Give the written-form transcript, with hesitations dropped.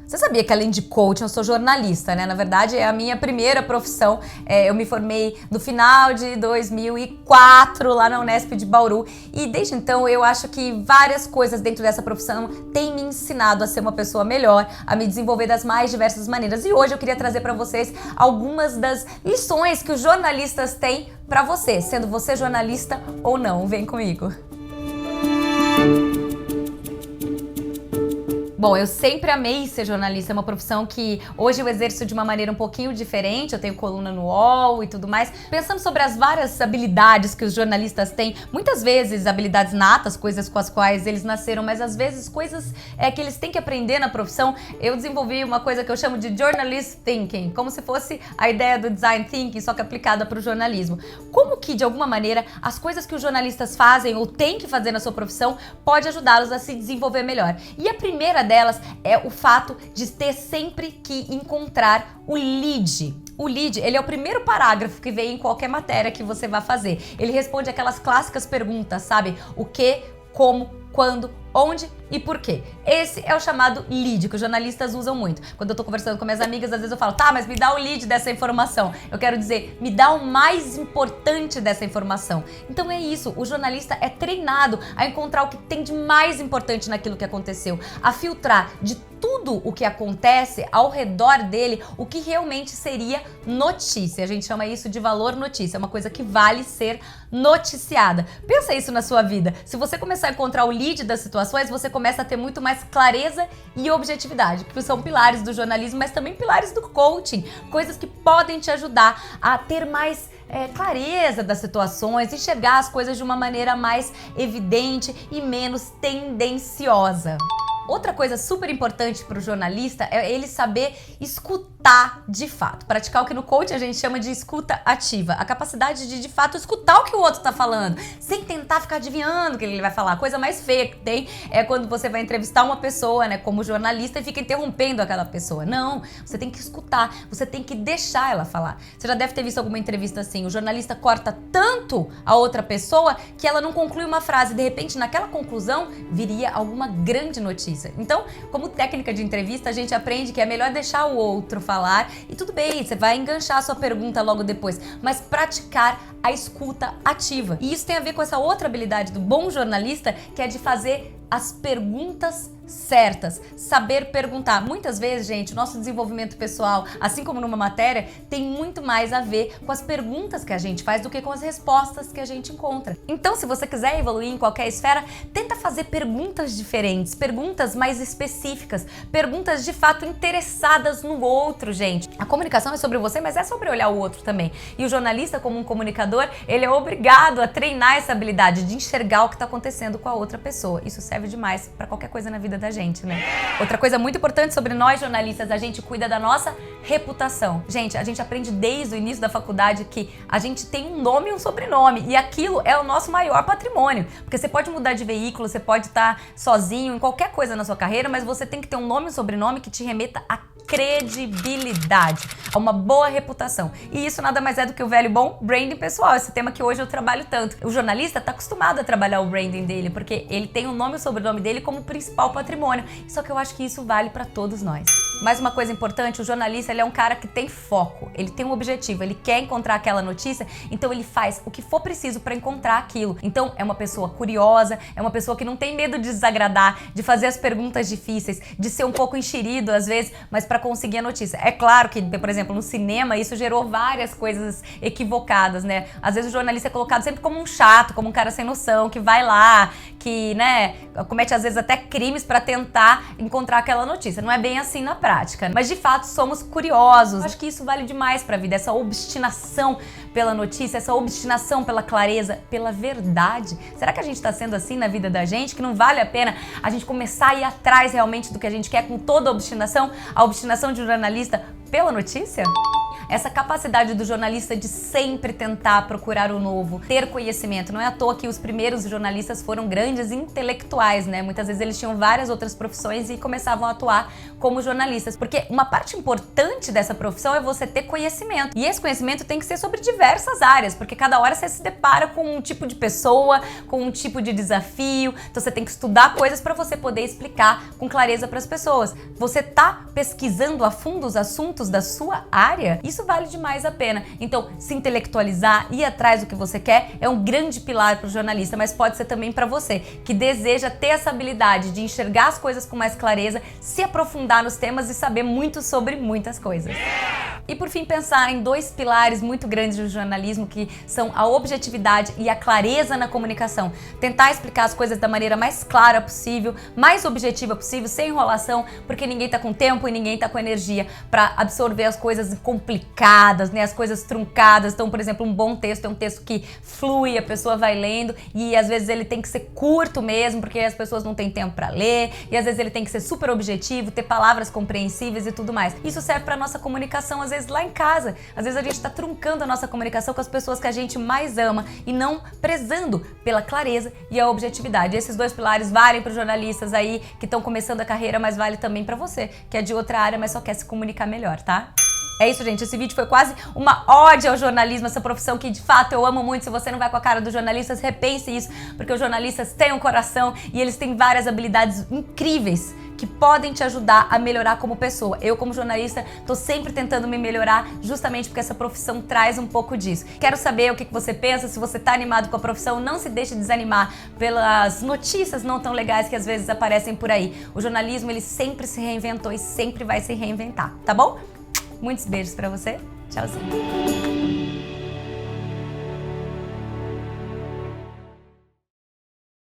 Você sabia que além de coaching eu sou jornalista, né? Na verdade é a minha primeira profissão. Eu me formei no final de 2004 lá na Unesp de Bauru e desde então eu acho que várias coisas dentro dessa profissão têm me ensinado a ser uma pessoa melhor, a me desenvolver das mais diversas maneiras. E hoje eu queria trazer para vocês algumas das lições que os jornalistas têm para você, sendo você jornalista ou não. Vem comigo. Bom, eu sempre amei ser jornalista, é uma profissão que hoje eu exerço de uma maneira um pouquinho diferente, eu tenho coluna no UOL e tudo mais. Pensando sobre as várias habilidades que os jornalistas têm, muitas vezes habilidades natas, coisas com as quais eles nasceram, mas às vezes coisas que eles têm que aprender na profissão. Eu desenvolvi uma coisa que eu chamo de journalist thinking, como se fosse a ideia do design thinking, só que aplicada para o jornalismo. Como que, de alguma maneira, as coisas que os jornalistas fazem ou têm que fazer na sua profissão pode ajudá-los a se desenvolver melhor. E a primeira delas é o fato de ter sempre que encontrar o lead. O lead, ele é o primeiro parágrafo que vem em qualquer matéria que você vai fazer. Ele responde aquelas clássicas perguntas, sabe? O que, como, quando, onde e por quê. Esse é o chamado lead, que os jornalistas usam muito. Quando eu tô conversando com minhas amigas, às vezes eu falo, tá, mas me dá o lead dessa informação. Eu quero dizer, me dá o mais importante dessa informação. Então é isso, o jornalista é treinado a encontrar o que tem de mais importante naquilo que aconteceu, a filtrar de tudo o que acontece ao redor dele, o que realmente seria notícia. A gente chama isso de valor notícia, é uma coisa que vale ser noticiada. Pensa isso na sua vida. Se você começar a encontrar o lead das situações, você começa a ter muito mais clareza e objetividade, que são pilares do jornalismo, mas também pilares do coaching, coisas que podem te ajudar a ter mais clareza das situações, enxergar as coisas de uma maneira mais evidente e menos tendenciosa. Outra coisa super importante para o jornalista é ele saber escutar de fato. Praticar o que no coaching a gente chama de escuta ativa. A capacidade de fato escutar o que o outro está falando, sem tentar ficar adivinhando o que ele vai falar. A coisa mais feia que tem é quando você vai entrevistar uma pessoa, né, como jornalista e fica interrompendo aquela pessoa. Não, você tem que escutar, você tem que deixar ela falar. Você já deve ter visto alguma entrevista assim, o jornalista corta tanto a outra pessoa que ela não conclui uma frase. De repente, naquela conclusão, viria alguma grande notícia. Então, como técnica de entrevista, a gente aprende que é melhor deixar o outro falar e tudo bem, você vai enganchar a sua pergunta logo depois, mas praticar a escuta ativa. E isso tem a ver com essa outra habilidade do bom jornalista, que é de fazer as perguntas certas, saber perguntar. Muitas vezes, gente, o nosso desenvolvimento pessoal, assim como numa matéria, tem muito mais a ver com as perguntas que a gente faz do que com as respostas que a gente encontra. Então, se você quiser evoluir em qualquer esfera, tenta fazer perguntas diferentes, perguntas mais específicas, perguntas de fato interessadas no outro, gente. A comunicação é sobre você, mas é sobre olhar o outro também. E o jornalista, como um comunicador, ele é obrigado a treinar essa habilidade de enxergar o que está acontecendo com a outra pessoa. Isso serve demais para qualquer coisa na vida da gente, né? Outra coisa muito importante sobre nós jornalistas, a gente cuida da nossa reputação. Gente, a gente aprende desde o início da faculdade que a gente tem um nome e um sobrenome e aquilo é o nosso maior patrimônio, porque você pode mudar de veículo, você pode estar sozinho em qualquer coisa na sua carreira, mas você tem que ter um nome e um sobrenome que te remeta a credibilidade, a uma boa reputação. E isso nada mais é do que o velho bom branding pessoal, esse tema que hoje eu trabalho tanto. O jornalista está acostumado a trabalhar o branding dele, porque ele tem o nome e o sobrenome dele como principal patrimônio. Só que eu acho que isso vale para todos nós. Mais uma coisa importante, o jornalista ele é um cara que tem foco, ele tem um objetivo, ele quer encontrar aquela notícia, então ele faz o que for preciso para encontrar aquilo. Então é uma pessoa curiosa, é uma pessoa que não tem medo de desagradar, de fazer as perguntas difíceis, de ser um pouco enxerido às vezes, mas para conseguir a notícia. É claro que, por exemplo, no cinema isso gerou várias coisas equivocadas, né? Às vezes o jornalista é colocado sempre como um chato, como um cara sem noção, que vai lá, que, né, comete às vezes até crimes para tentar encontrar aquela notícia. Não é bem assim na prática, mas de fato somos curiosos. Acho que isso vale demais pra vida, essa obstinação pela notícia, essa obstinação pela clareza, pela verdade. Será que a gente tá sendo assim na vida da gente, que não vale a pena a gente começar a ir atrás realmente do que a gente quer com toda a obstinação de um jornalista pela notícia? essa capacidade do jornalista de sempre tentar procurar o novo, ter conhecimento. Não é à toa que os primeiros jornalistas foram grandes intelectuais, né? Muitas vezes eles tinham várias outras profissões e começavam a atuar como jornalistas, porque uma parte importante dessa profissão é você ter conhecimento. E esse conhecimento tem que ser sobre diversas áreas, porque cada hora você se depara com um tipo de pessoa, com um tipo de desafio, então você tem que estudar coisas para você poder explicar com clareza para as pessoas. Você tá pesquisando a fundo os assuntos da sua área? Isso vale demais a pena. Então, se intelectualizar, ir atrás do que você quer, é um grande pilar para o jornalista, mas pode ser também para você, que deseja ter essa habilidade de enxergar as coisas com mais clareza, se aprofundar nos temas e saber muito sobre muitas coisas. E por fim, pensar em dois pilares muito grandes do jornalismo, que são a objetividade e a clareza na comunicação. Tentar explicar as coisas da maneira mais clara possível, mais objetiva possível, sem enrolação, porque ninguém tá com tempo e ninguém tá com energia para absorver as coisas complicadas, né? As coisas truncadas. Então, por exemplo, um bom texto é um texto que flui, a pessoa vai lendo e às vezes ele tem que ser curto mesmo, porque as pessoas não têm tempo para ler, e às vezes ele tem que ser super objetivo, ter palavras compreensíveis e tudo mais. Isso serve para nossa comunicação, às vezes lá em casa. Às vezes a gente tá truncando a nossa comunicação com as pessoas que a gente mais ama e não prezando pela clareza e a objetividade. Esses dois pilares valem para os jornalistas aí que estão começando a carreira, mas vale também para você, que é de outra área, mas só quer se comunicar melhor, tá? É isso, gente. Esse vídeo foi quase uma ode ao jornalismo, essa profissão que de fato eu amo muito. Se você não vai com a cara dos jornalistas, repense isso, porque os jornalistas têm um coração e eles têm várias habilidades incríveis que podem te ajudar a melhorar como pessoa. Eu, como jornalista, tô sempre tentando me melhorar justamente porque essa profissão traz um pouco disso. Quero saber o que você pensa, se você tá animado com a profissão, não se deixe desanimar pelas notícias não tão legais que às vezes aparecem por aí. O jornalismo, ele sempre se reinventou e sempre vai se reinventar, tá bom? Muitos beijos pra você. Tchauzinho.